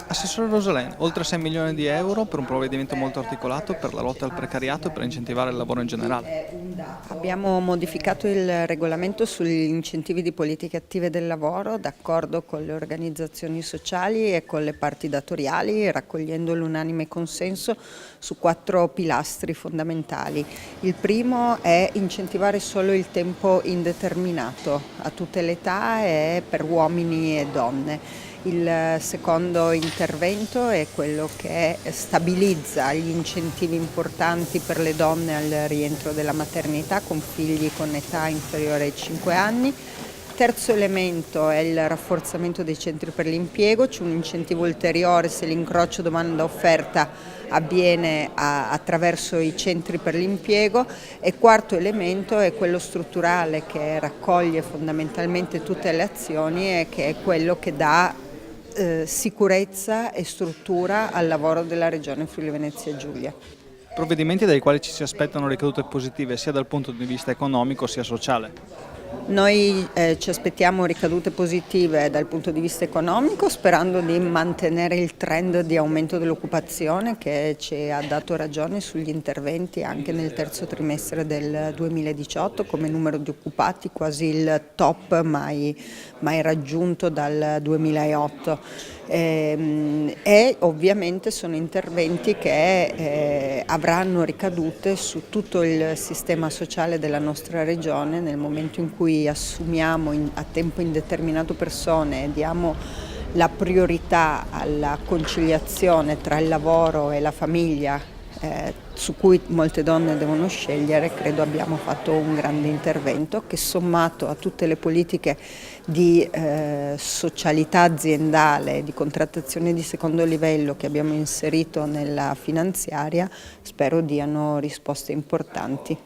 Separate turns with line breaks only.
Assessore Rosalén, oltre 6 milioni di euro per un provvedimento molto articolato per la lotta al precariato e per incentivare il lavoro in generale.
Abbiamo modificato il regolamento sugli incentivi di politiche attive del lavoro d'accordo con le organizzazioni sociali e con le parti datoriali, raccogliendo l'unanime consenso su 4 pilastri fondamentali. Il primo è incentivare solo il tempo indeterminato a tutte le età e per uomini e donne. Il secondo intervento è quello che stabilizza gli incentivi importanti per le donne al rientro della maternità con figli con età inferiore ai 5 anni. Terzo elemento è il rafforzamento dei centri per l'impiego, c'è un incentivo ulteriore se l'incrocio domanda-offerta avviene attraverso i centri per l'impiego, e quarto elemento è quello strutturale che raccoglie fondamentalmente tutte le azioni e che è quello che dà sicurezza e struttura al lavoro della Regione Friuli Venezia Giulia.
Provvedimenti dai quali ci si aspettano ricadute positive sia dal punto di vista economico sia sociale.
Noi ci aspettiamo ricadute positive dal punto di vista economico, sperando di mantenere il trend di aumento dell'occupazione che ci ha dato ragione sugli interventi anche nel terzo trimestre del 2018, come numero di occupati quasi il top mai raggiunto dal 2008. E ovviamente sono interventi che avranno ricadute su tutto il sistema sociale della nostra regione nel momento in cui assumiamo a tempo indeterminato persone e diamo la priorità alla conciliazione tra il lavoro e la famiglia, su cui molte donne devono scegliere. Credo abbiamo fatto un grande intervento che, sommato a tutte le politiche di socialità aziendale, di contrattazione di secondo livello che abbiamo inserito nella finanziaria, spero diano risposte importanti.